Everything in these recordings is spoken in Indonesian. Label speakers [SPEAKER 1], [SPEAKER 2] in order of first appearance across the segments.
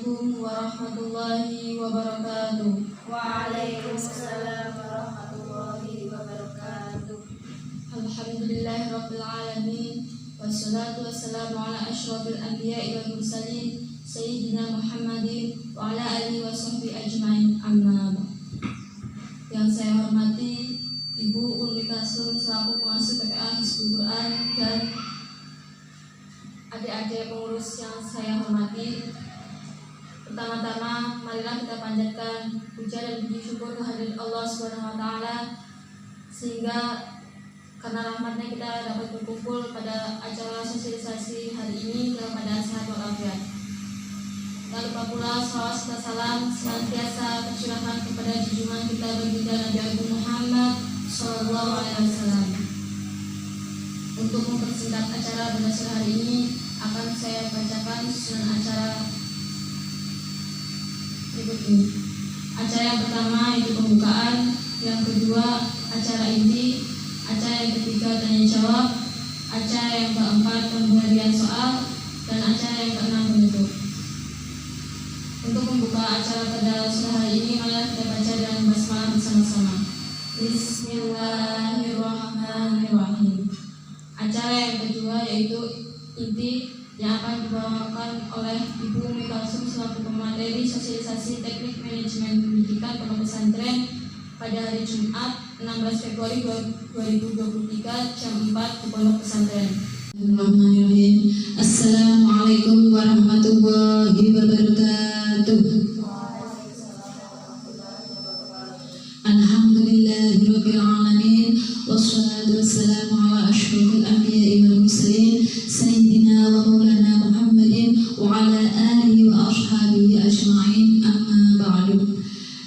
[SPEAKER 1] Assalamualaikum warahmatullahi wabarakatuh.
[SPEAKER 2] Waalaikumsalam warahmatullahi wabarakatuh.
[SPEAKER 1] Alhamdulillahirabbil alamin wassalatu wassalamu ala asyrofil anbiya'i wal mursalin sayyidina Muhammadin wa ala alihi wa sahbihi ajmain, amma ba'd. Yang saya hormati Ibu Umi Kasum selaku pengasuh PPA Hizbul Quran dan adik-adik pengurus yang saya hormati. Pertama-tama, marilah kita panjatkan puja dan puji syukur kehadirat Allah Subhanahu wa taala sehingga karena rahmatnya kita dapat berkumpul pada acara sosialisasi hari ini dalam keadaan sehat walafiat. Lalu pula salawat serta salam senantiasa tercurahkan kepada junjungan kita baginda Nabi Agung Muhammad Sallallahu Alaihi Wasallam. Untuk mempersingkat acara pada sore hari ini akan saya bacakan susunan acara berikut ini. Acara yang pertama itu pembukaan, yang kedua acara inti, acara yang ketiga tanya jawab, acara yang keempat pemberian soal, dan acara yang keenam penutup. Untuk membuka acara pada sore hari ini, marilah kita baca dan basmalah bersama-sama. Bismillahirrahmanirrahim. Acara yang kedua yaitu inti yang akan dibawakan oleh Ibu Umi Kalsum selaku pemateri sosialisasi teknik manajemen pendidikan pondok pesantren pada hari Jumat 16 Februari 2023 jam 4 di pondok pesantren.
[SPEAKER 3] Bismillahirrahmanirrahim. Assalamualaikum warahmatullahi wabarakatuh. Alhamdulillahirabbil alamin wassalatu wassalamu ala asyrofil anbiya'i wal mursalin sayyidina wa maulana Muhammadin wa ala alihi wa ashabihi ajma'in, amma ba'du.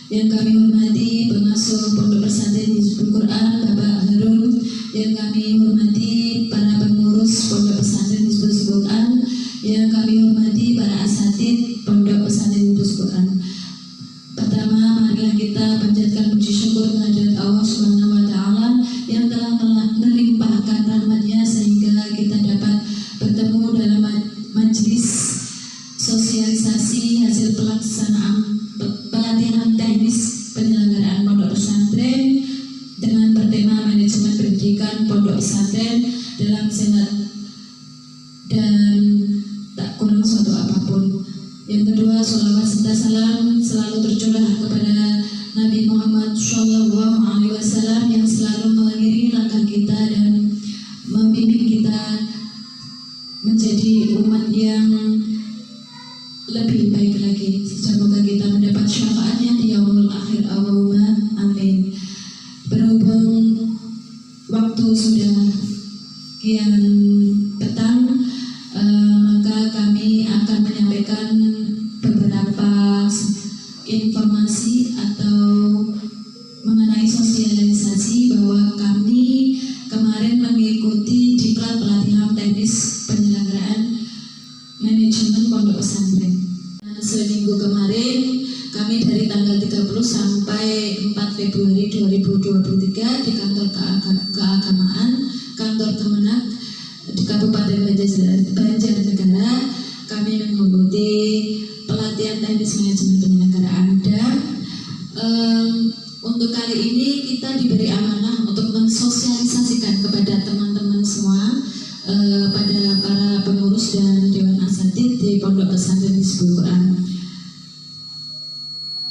[SPEAKER 3] Yang kami hormati pengasuh Pondok Pesantren Hizbul Quran Bapak Harun, yang kami hormati para pengurus Pondok Pesantren Hizbul Quran, yang kami hormati para asatidz Pondok Pesantren Hizbul Quran. Pertama, marilah kita panjatkan puji syukur kehadirat Allah Subhanahu wa taala yang telah melimpahkan rahmat-Nya sehingga kita dapat bertemu dalam majelis sosialisasi hasil pelaksanaan pelatihan teknis penyelenggaraan pondok pesantren dengan bertema manajemen pendidikan pondok pesantren dalam senat dan tak kurang suatu apapun. Yang kedua, sholawat serta salam selalu tercurah kepada Nabi Muhammad Sallallahu Alaihi Wasallam yang selalu mengiringi langkah kita dan membimbing kita menjadi umat yang lebih baik lagi. Semoga kita mendapat syafaatnya di yaumul akhir, Allahumma amin. Berhubung waktu sudah kian petang, maka kami akan menyampaikan beberapa informasi atau mengenai sosialisasi bahwa kami kemarin mengikuti diklat pelatihan teknis penyelenggaraan manajemen pondok pesantren. Seminggu kemarin kami dari tanggal 30 sampai 4 Februari 2023 di kantor keagamaan, kantor Kemenak di Kabupaten Banjarnegara kami mengikuti pelatihan teknis manajemen penyelenggaraan. Dan untuk kali ini kita diberi amanah untuk mensosialisasikan kepada teman-teman semua, pada para pengurus dan dewan asatidz di Pondok Pesantren Hizbul Quran.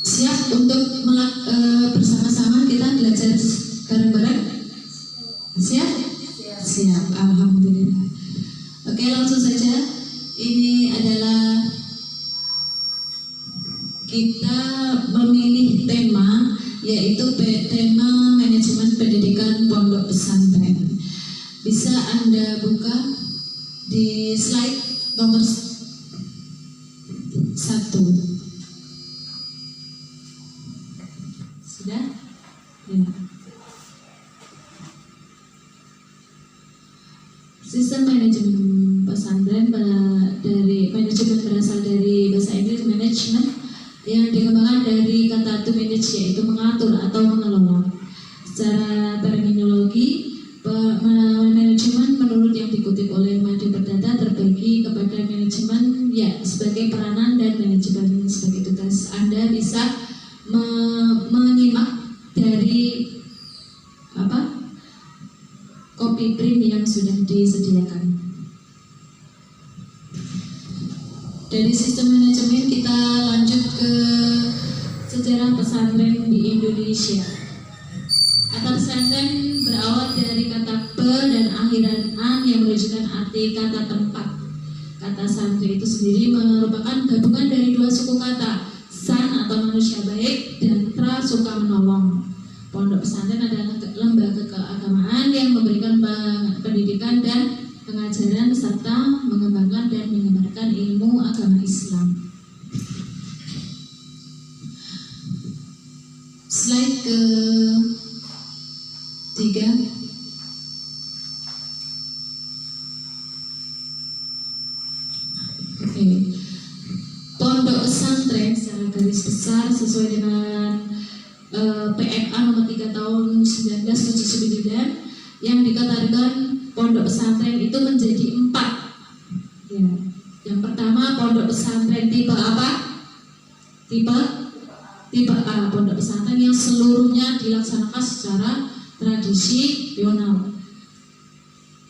[SPEAKER 3] Siap untuk bersama-sama kita belajar bareng-bareng? Siap? Siap, alhamdulillah. Oke, langsung saja. Ini adalah kita memilih tema, yaitu tema manajemen pendidikan pondok pesantren. Bisa Anda buka di slide nomor 1. Sudah? Ya. Sistem manajemen pesantren dari manajemen berasal dari bahasa Inggris management yang dikembangkan dari kata to manage, yaitu mengatur atau mengelola. Secara terminologi, manajemen menurut yang dikutip oleh Made Perdata terbagi kepada manajemen ya sebagai peranan dan manajemen disediakan. Dari sistem manajemen kita lanjut ke sejarah pesantren di Indonesia. Kata pesantren berawal dari kata pe dan akhiran an yang menunjukkan arti kata tempat. Kata santri itu sendiri merupakan gabungan dari dua suku kata, san atau manusia baik dan tra suka menolong. Pondok pesantren adalah lembaga keagamaan yang memberikan pendidikan dan pengajaran serta mengembangkan dan menyebarkan ilmu agama Islam. Slide ke 3. Oke. Pondok pesantren secara garis besar sesuai dengan PMA nomor 3 tahun 1979 yang dikategorikan pondok pesantren itu menjadi 4. Ya. Yang pertama, pondok pesantren tipe apa? Tipe A, pondok pesantren yang seluruhnya dilaksanakan secara tradisional.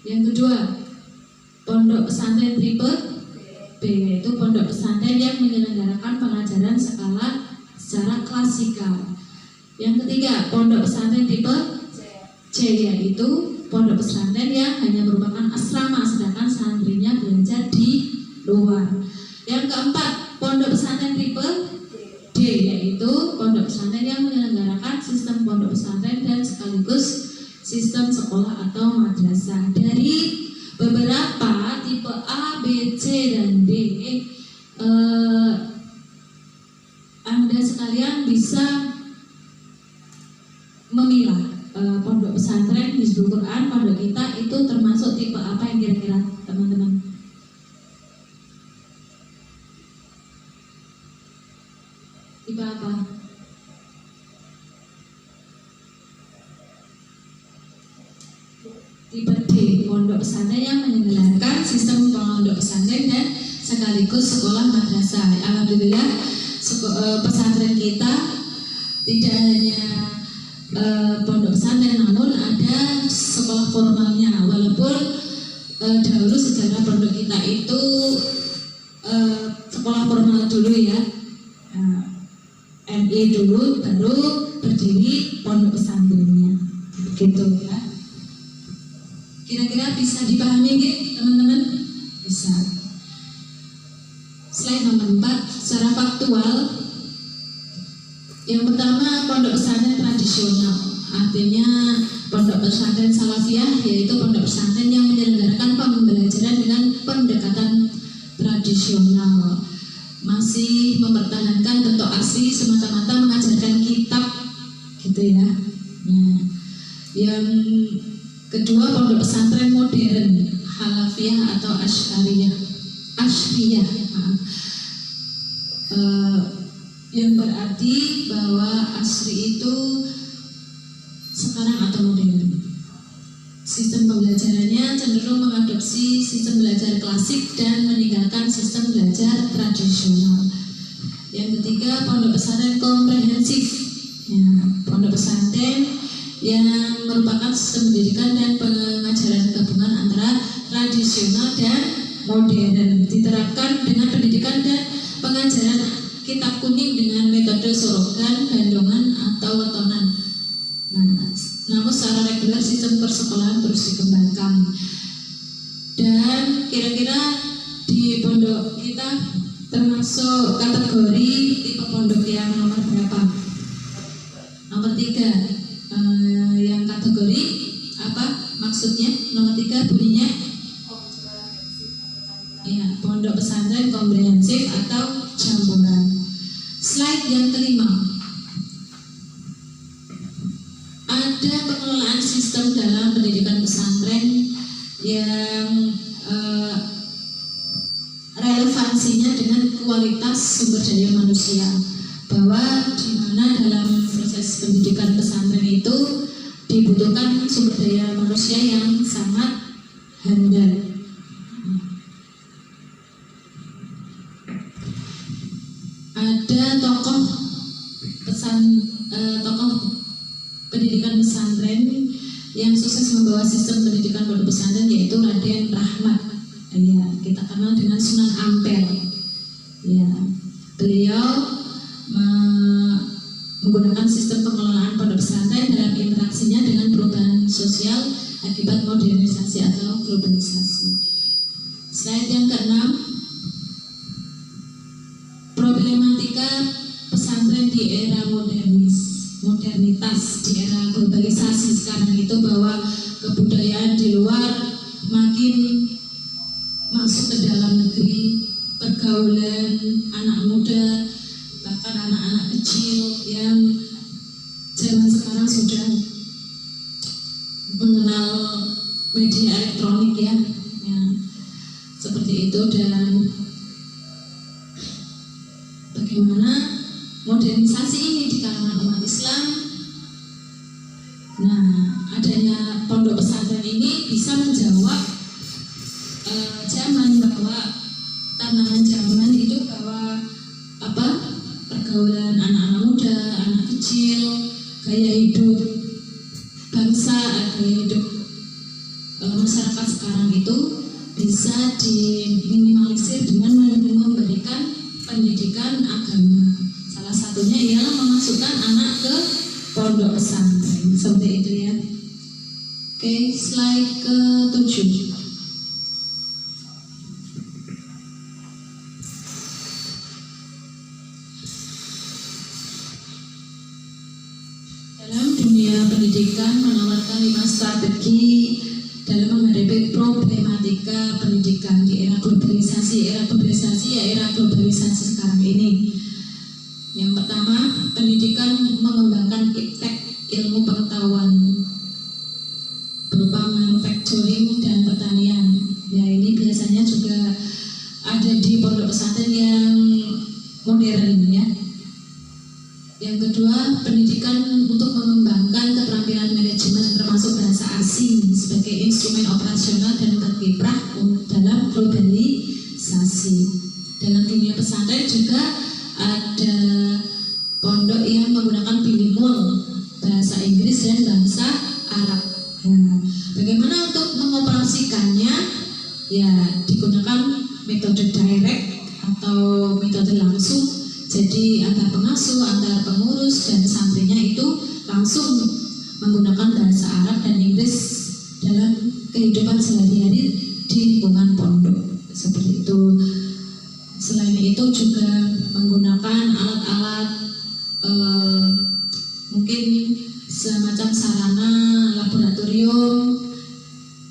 [SPEAKER 3] Yang kedua, pondok pesantren tipe B, yaitu pondok pesantren yang menyelenggarakan pengajaran secara klasikal. Yang ketiga, pondok pesantren tipe C, yaitu pondok pesantren yang hanya merupakan asrama sedangkan santrinya belajar di luar. Yang keempat, pondok pesantren tipe D, yaitu pondok pesantren yang menyelenggarakan sistem pondok pesantren dan sekaligus sistem sekolah atau madrasah. Dari beberapa tipe A, B, C, dan D, Anda sekalian bisa memilah pondok pesantren Hizbul Quran pondok kita itu termasuk tipe apa yang kira-kira teman-teman? Tipe apa? Tipe D, pondok pesantren yang menyelenggarakan sistem pondok pesantren dan sekaligus sekolah madrasah. Alhamdulillah pesantren kita tidak hanya pondok pesantren, namun ada sekolah formalnya. Walaupun dahulu sejarah pondok kita itu sekolah formal dulu ya, MI dulu, baru berdiri pondok pesantrennya, begitu ya. Kira-kira bisa dipahami nggih teman-teman? Bisa. Slide nomor 4, secara faktual. Yang pertama, pondok pesantren tradisional, artinya pondok pesantren salafiyah, yaitu pondok pesantren yang menyelenggarakan pembelajaran dengan pendekatan tradisional, masih mempertahankan bentuk asli semata-mata mengajarkan kitab, gitu ya. Nah, yang kedua, pondok pesantren modern, halafiyah atau asyriyah, yang berarti bahwa asri itu sekarang atau modern. Sistem pembelajarannya cenderung mengadopsi sistem belajar klasik dan meninggalkan sistem belajar tradisional. Yang ketiga, pondok pesantren komprehensif, ya, pondok pesantren yang merupakan sistem pendidikan dan pengajaran gabungan antara tradisional dan modern, diterapkan dengan pendidikan dan pengajaran kitab kuning dengan metode sorogan, bandongan, atau wetonan. Nah, namun secara reguler sistem persekolahan terus dikembangkan. Dan kira-kira di pondok kita termasuk kategori tipe pondok yang nomor berapa? Nomor 3. Yang kategori apa maksudnya? Nomor 3 bunyinya? Iya, pondok pesantren komprehensif atau campuran. Slide yang kelima, ada pengelolaan sistem dalam pendidikan pesantren yang relevansinya dengan kualitas sumber daya manusia, bahwa di mana dalam proses pendidikan pesantren itu dibutuhkan sumber daya manusia yang sangat handal. Ada tokoh pendidikan pesantren yang sukses membawa sistem pendidikan pondok pesantren yaitu Raden Rahmat. Ya, kita kenal dengan Sunan Ampel. Ya, beliau menggunakan sistem pengelolaan pondok pesantren dalam interaksinya dengan perubahan sosial akibat modernisasi atau globalisasi. Slide yang keenam, problematika pesantren di era modernitas, di era globalisasi sekarang itu, bahwa kebudayaan di luar makin masuk ke dalam negeri, pergaulan anak muda, bahkan anak-anak kecil yang zaman sekarang sudah mengenal media elektronik ya, seperti itu. Dan bagaimana modernisasi ini di kalangan umat Islam. Nah, adanya pondok pesantren ini bisa menjawab zaman, bahwa tantangan zaman itu, bahwa pergaulan anak-anak muda, anak kecil, gaya hidup bangsa, gaya hidup masyarakat sekarang itu bisa diminimalisir dengan memberikan pendidikan agama. Salah satunya ialah memasukkan anak ke pondok pesantren, seperti itu ya. Oke, slide ke-7. Dalam dunia pendidikan menawarkan 5 strategi dalam menghadapi problematika pendidikan di era globalisasi. Era globalisasi sekarang ini. Yang pertama, pendidikan mengembangkan iptek, ilmu pengetahuan berupa manufacturing dan pertanian. Ya, ini biasanya juga ada di pondok pesantren yang modern ya. Yang kedua, pendidikan untuk mengembangkan keterampilan manajemen termasuk bahasa asing sebagai instrumen operasional dan berkiprah dalam globalisasi. Dalam dunia pesantren juga ada pondok yang menggunakan bilingual, bahasa Inggris dan bahasa Arab. Nah, bagaimana untuk mengoperasikannya? Ya, digunakan metode direct atau metode langsung. Jadi antar pengasuh, antar pengurus dan santrinya itu langsung menggunakan bahasa Arab dan Inggris dalam kehidupan sehari-hari di lingkungan pondok, seperti itu. Selain itu juga menggunakan alat-alat mungkin semacam sarana laboratorium,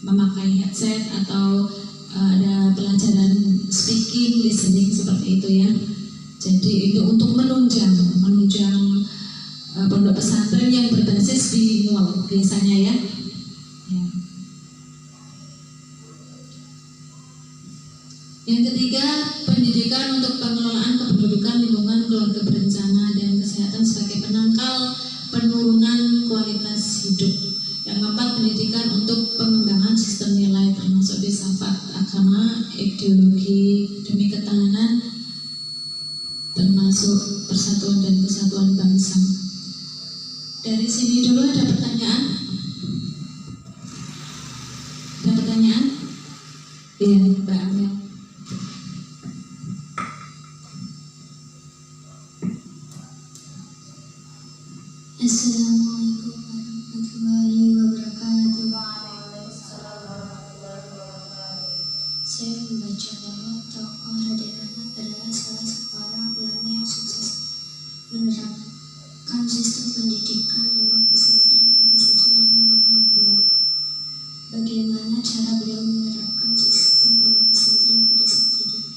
[SPEAKER 3] memakai headset atau ada pelajaran speaking, listening, seperti itu ya. Jadi itu untuk menunjang pondok pesantren yang berbasis bilingual biasanya ya. Yang ketiga, pendidikan untuk pengelolaan kependudukan lingkungan keluarga berencana dan kesehatan sebagai penangkal penurunan kualitas hidup. Yang keempat, pendidikan untuk pengembangan sistem nilai termasuk filsafat agama, ideologi demi ketahanan termasuk persatuan dan kesatuan bangsa. Dari sini dulu ada pertanyaan? Ada pertanyaan? Iya, Mbak Amel.
[SPEAKER 4] Assalamualaikum warahmatullahi wabarakatuh. Saya membaca bahwa tokoh Raden Rahmat adalah salah seorang ulama yang sukses menerapkan sistem pendidikan pondok pesantren. Apa saja nama-nama beliau? Bagaimana cara beliau menerapkan sistem pondok pesantren pada saat hidup?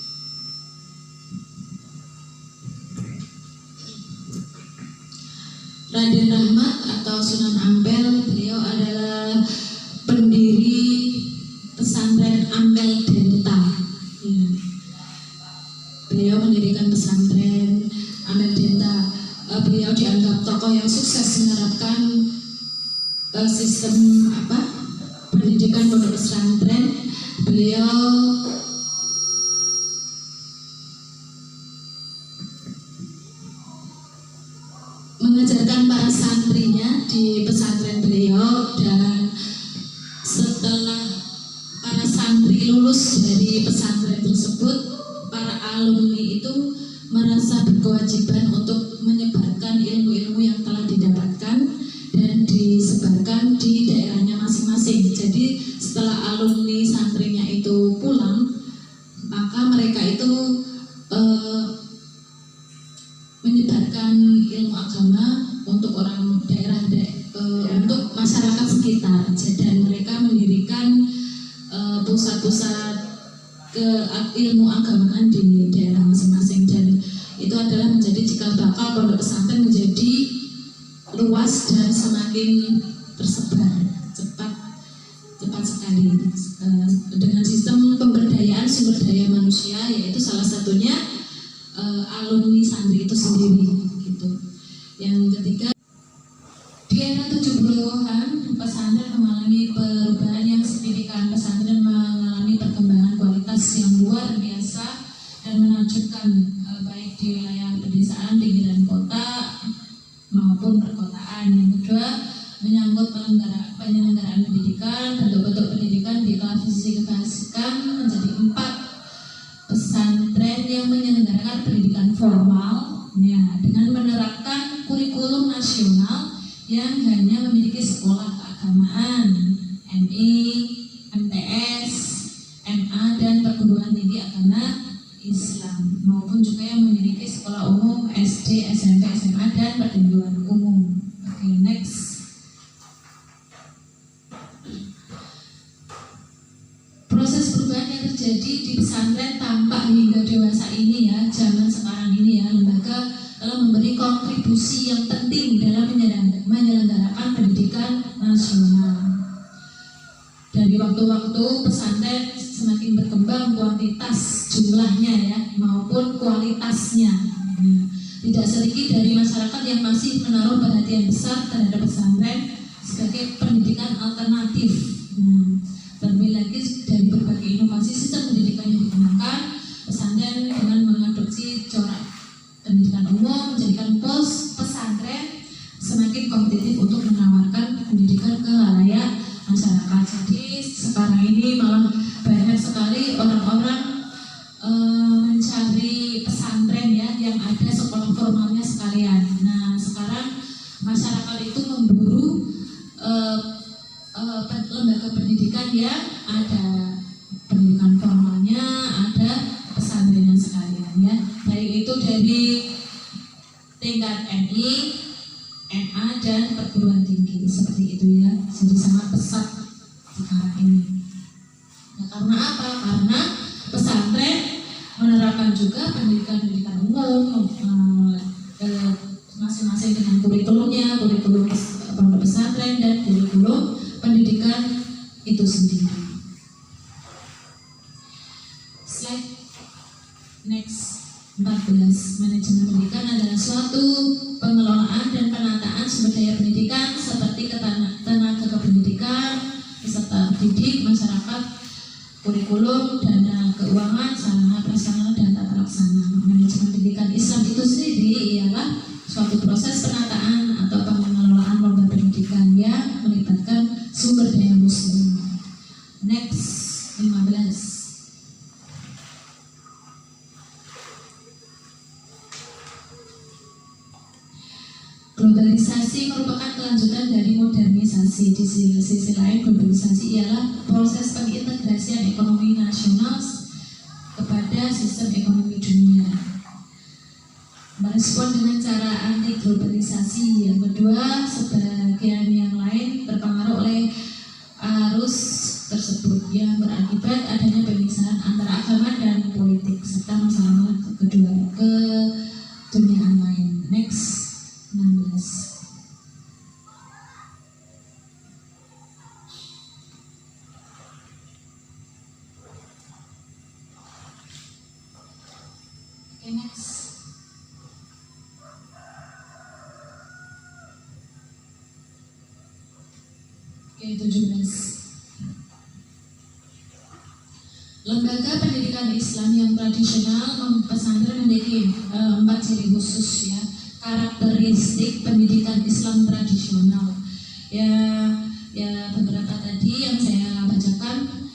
[SPEAKER 3] Raden Rahmat atau Sunan Ampel, beliau adalah pendiri pesantren Ampel Denta. Ya. Beliau mendirikan pesantren Ampel Denta. Beliau dianggap tokoh yang sukses menerapkan sistem pendidikan pondok pesantren. Beliau mengajarkan para santrinya di pesantren beliau dan setelah para santri lulus dari pesantren tersebut, para alumni itu merasa berkewajiban untuk menyebarkan ilmu-ilmu yang telah didapatkan dan disebarkan di daerahnya masing-masing. Jadi setelah alumni santrinya itu pulang, maka mereka itu menyebarkan ilmu agama untuk orang daerah untuk masyarakat sekitar, dan mereka mendirikan pusat-pusat ilmu agamaan di daerah masing-masing, dan itu adalah menjadi cikal bakal pondok pesantren menjadi luas dan semakin tersebar cepat sekali dengan sistem pemberdayaan sumber daya manusia, yaitu salah satunya alumni santri itu sendiri gitu. Yang ketiga, di era 70-an pesantren mengalami perubahan yang signifikan. Pesantren mengalami perkembangan kualitas yang luar biasa dan menakjubkan, baik di wilayah pedesaan, pinggiran kota maupun perkotaan. Yang kedua, menyangkut penyelenggaraan pendidikan. Bentuk-bentuk pendidikan diklasifikasikan menjadi 4 pesantren yang menyelenggarakan pendidikan formal, ya, dengan menerapkan kurikulum nasional yang hanya memiliki sekolah keagamaan, MI, MTS, MA, dan perguruan tinggi agama Islam, maupun juga yang memiliki sekolah umum SD, SMP, SMA, dan perguruan umum. Oke, next. Proses perubahan yang terjadi di pesantren tampak hingga dewasa ini, ya, zaman sekarang ini, ya, lembaga telah memberi kontribusi yang penting dalam menyelenggarakan pendidikan nasional. Dari waktu-waktu pesantren semakin berkembang kuantitas jumlahnya, ya, maupun kualitasnya. Tidak sedikit dari masyarakat yang masih menaruh perhatian besar terhadap pesantren sebagai pendidikan alternatif. Terlebih lagi dari berbagai inovasi sistem pendidikan yang digunakan, pesantren dengan mengadopsi corak pendidikan umum menjadikan pesantren semakin kompetitif untuk menawarkan pendidikan ke khalayak masyarakat. Jadi sekarang ini malah banyak sekali orang-orang mencari pesantren, ya, yang ada sekolah formalnya sekalian. Nah, sekarang masyarakat itu memburu lembaga pendidikan yang ada pendidikan formalnya, ada pesantrennya sekalian, ya, baik itu dari tingkat MI, MA, dan perguruan tinggi, seperti itu, ya. Jadi sangat pesat sekarang ini. Nah, karena apa? Karena pesantren menerapkan juga pendidikan umum masing-masing dengan kurikulumnya, kurikulum pondok pesantren dan kurikulum pendidikan itu sendiri. Slide next. 14. Manajemen pendidikan adalah suatu pengelolaan dan penataan sumber daya pendidikan seperti tenaga kependidikan, peserta didik, masyarakat, kurikulum, dana keuangan, sarana prasarana, dan tata laksana. Manajemen pendidikan Islam itu sendiri ialah suatu proses penataan atau pengelolaan lembaga pendidikan yang melibatkan sumber daya muslim. Next. 15. Globalisasi merupakan kelanjutan dari modernisasi. Di sisi lain, globalisasi ialah proses pengintegrasian ekonomi nasional kepada sistem ekonomi dunia. Merespon dengan cara anti globalisasi. Yang kedua, sebagian yang lain terpengaruh oleh arus tersebut yang berakibat adanya pemisahan antara agama dan politik serta masalah kedua ke dunia lain. Next. 16. Okay, next. Okay, 17. Lembaga pendidikan Islam yang tradisional pesantren memiliki 4 ciri khusus, ya. Karakteristik pendidikan Islam tradisional, ya, Ya, beberapa tadi yang saya bacakan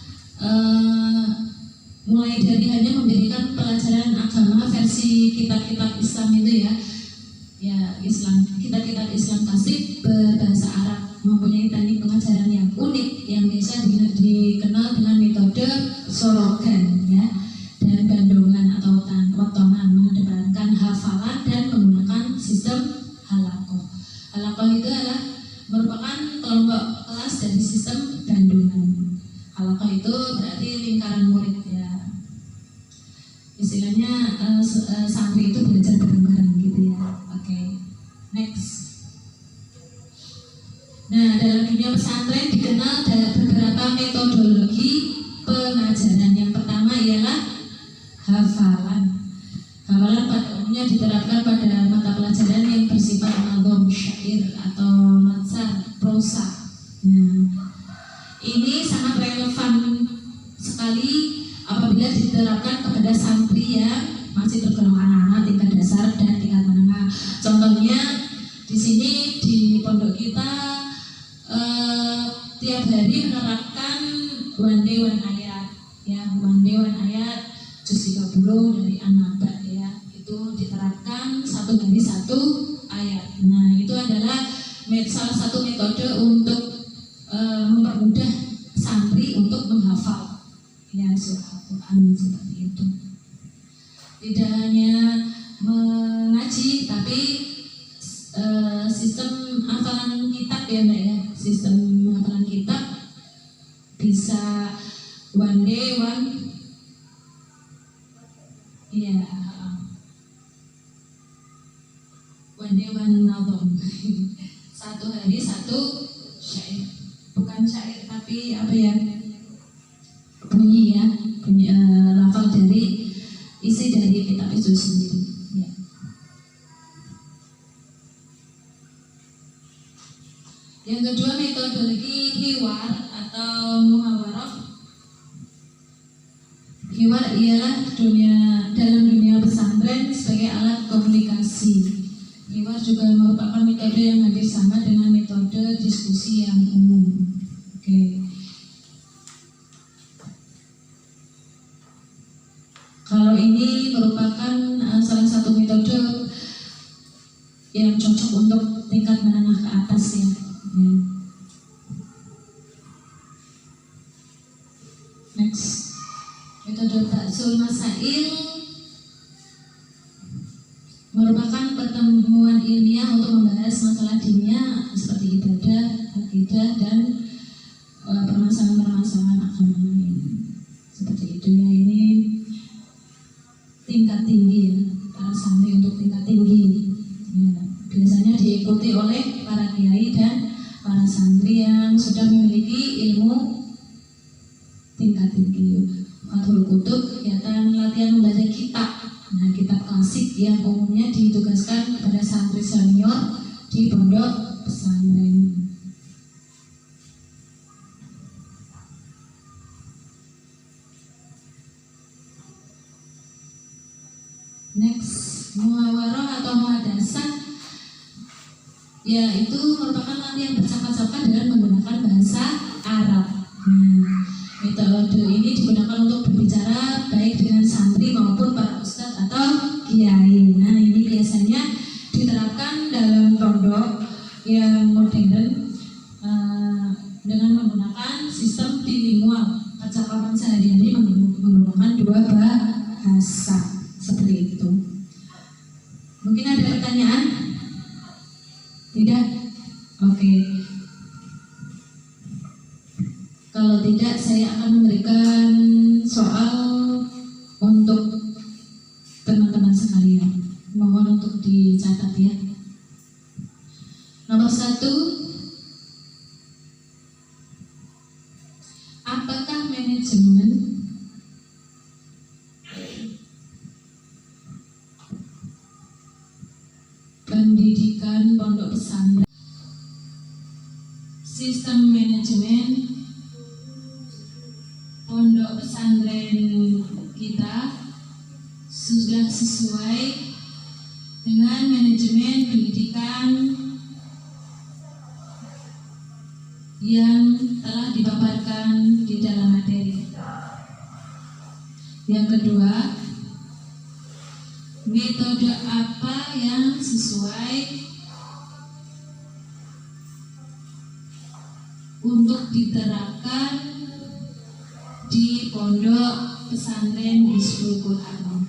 [SPEAKER 3] mulai dari hanya memberikan pelajaran agama versi kitab-kitab Islam itu ya Islam, kitab-kitab Islam klasik berbahasa Arab, mempunyai teknik pengajaran yang unik yang biasa dikenal dengan metode sorogan ya, dan bandongan atau potongan, mengedepankan hafalan dan menggunakan sistem halakoh. Halakoh itu adalah merupakan kelompok kelas dari sistem bandongan. Halakoh itu berarti lingkaran murid ya. Istilahnya santri itu belajar bareng-bareng gitu ya. Oke. Next. Nah, dalam dunia pesantren dikenal ada beberapa metodologi pengajaran. Yang pertama ialah hafalan. Hafalan pada umumnya diterapkan pada mata pelajaran yang bersifat nazom, syair atau natsar, prosa. Nah, ini sangat relevan sekali apabila diterapkan kepada santri yang masih tergolong anak-anak tingkat dasar dan tingkat menengah. Contohnya di sini di pondok kita tiap hari menerapkan one day one ayat ya, one day one ayat juz 30 dari An-Naba ya, itu diterapkan satu hari satu ayat. Nah, itu adalah salah satu metode untuk mempermudah santri untuk menghafal ya surah Al-Quran seperti itu. Tidak hanya mengaji tapi sistem hafalan kitab ya Mbak ya, sistem hafalan kitab bisa one day one ya, one day one nazom satu hari satu syair, bukan syair tapi apa ya, bunyi ya, bunyi lafal dari isi dari kitab itu sendiri ya. Yang kedua, metodologi hiwar atau muhawarah. Hiwar ialah dalam dunia pesantren sebagai alat komunikasi. Hiwar juga merupakan metode yang hampir sama dengan metode diskusi yang umum. Oke. Kalau ini merupakan salah satu metode yang cocok untuk tingkat menengah ke atas ya. Next, metode Ta'sul Masail merupakan pertemuan ilmiah untuk membahas masalah diniyah seperti ibadah, akidah, dan permasalahan-permasalahan agama lain. Seperti itu ya, ini tingkat tinggi ya, para santri untuk tingkat tinggi ya. Biasanya diikuti oleh para kiai dan para santri yang sudah memiliki ilmu tingkat tinggi. Fathul Kutub kegiatan latihan membaca kitab. Nah, kitab klasik yang umumnya ditugaskan kepada santri senior di pondok pesantren. Next, muhawarah atau muhadasah yaitu merupakan latihan bercakap-cakap dengan menggunakan bahasa Arab. Metode ini digunakan untuk berbicara baik dengan santri maupun para ustadz atau kiai. Nah, ini biasanya diterapkan dalam pondok yang modern dengan menggunakan sistem bilingual, percakapan sehari-hari menggunakan dua bahasa seperti itu. Mungkin ada pertanyaan? Tidak? Oke. Kalau tidak, saya akan memberikan soal untuk teman-teman sekalian. Mohon untuk dicatat ya. Nomor 1, apakah manajemen pendidikan pondok pesantren, sistem manajemen pondok pesantren kita sudah sesuai dengan manajemen pendidikan yang telah dipaparkan di dalam materi. Yang kedua, metode apa yang sesuai untuk diterapkan di pondok pesantren Hizbul Quran.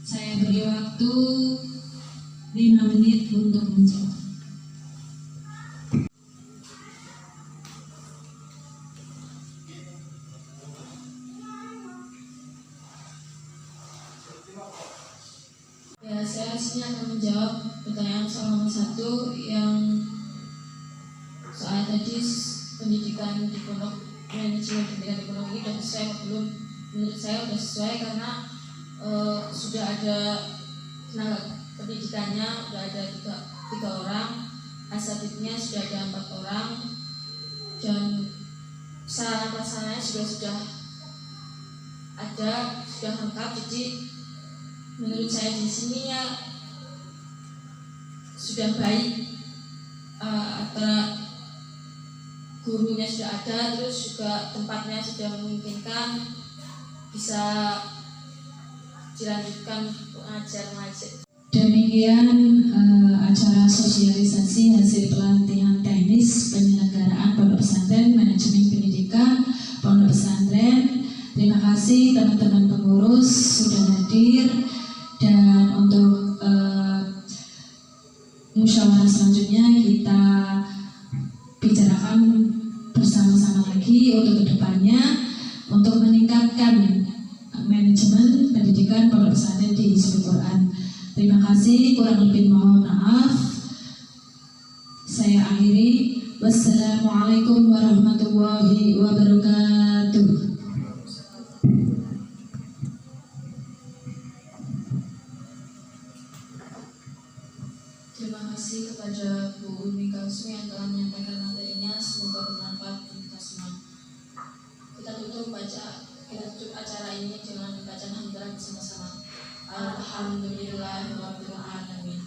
[SPEAKER 3] Saya beri waktu 5 menit untuk menjawab.
[SPEAKER 1] Ya, saya di sini akan menjawab pertanyaan soal nomor 1 yang soal tadi pendidikan di pondok, manajemen pendidikan di pondok ini sudah sesuai atau belum. Menurut saya sudah sesuai karena sudah ada tenaga pendidikannya, sudah ada tiga orang, asatidnya sudah ada 4 orang, dan sarana prasarannya sudah ada, sudah lengkap. Jadi menurut saya di sini ya sudah baik, antara gurunya sudah ada, terus juga tempatnya sudah memungkinkan, bisa dilanjutkan mengajar.
[SPEAKER 3] Demikian acara sosialisasi hasil pelatihan teknis penyelenggaraan Pondok Pesantren Manajemen Pendidikan Pondok Pesantren. Terima kasih teman-teman pengurus sudah hadir, dan untuk musyawarah selanjutnya kita bicarakan bersama-sama lagi untuk kedepannya untuk meningkatkan manajemen pendidikan Pondok Pesantren di Hizbul Quran. Terima kasih, kurang lebih mohon maaf. Saya akhiri. Wassalamualaikum warahmatullahi wabarakatuh.
[SPEAKER 1] Terima kasih kepada Bu Umi Kalsum yang telah menyampaikan materinya. Semoga bermanfaat bagi kita semua. Kita tutup acara ini dengan bacaan hamdalah bersama-sama. Alhamdulillahirabbil alamin.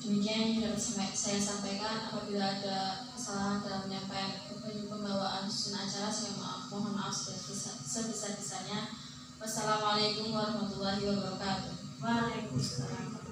[SPEAKER 1] Demikian yang dapat saya sampaikan. Apabila ada kesalahan dalam penyampaian pembawaan susun acara, saya mohon maaf sebesar-besarnya. Wassalamualaikum warahmatullahi wabarakatuh.
[SPEAKER 2] Waalaikumsalam.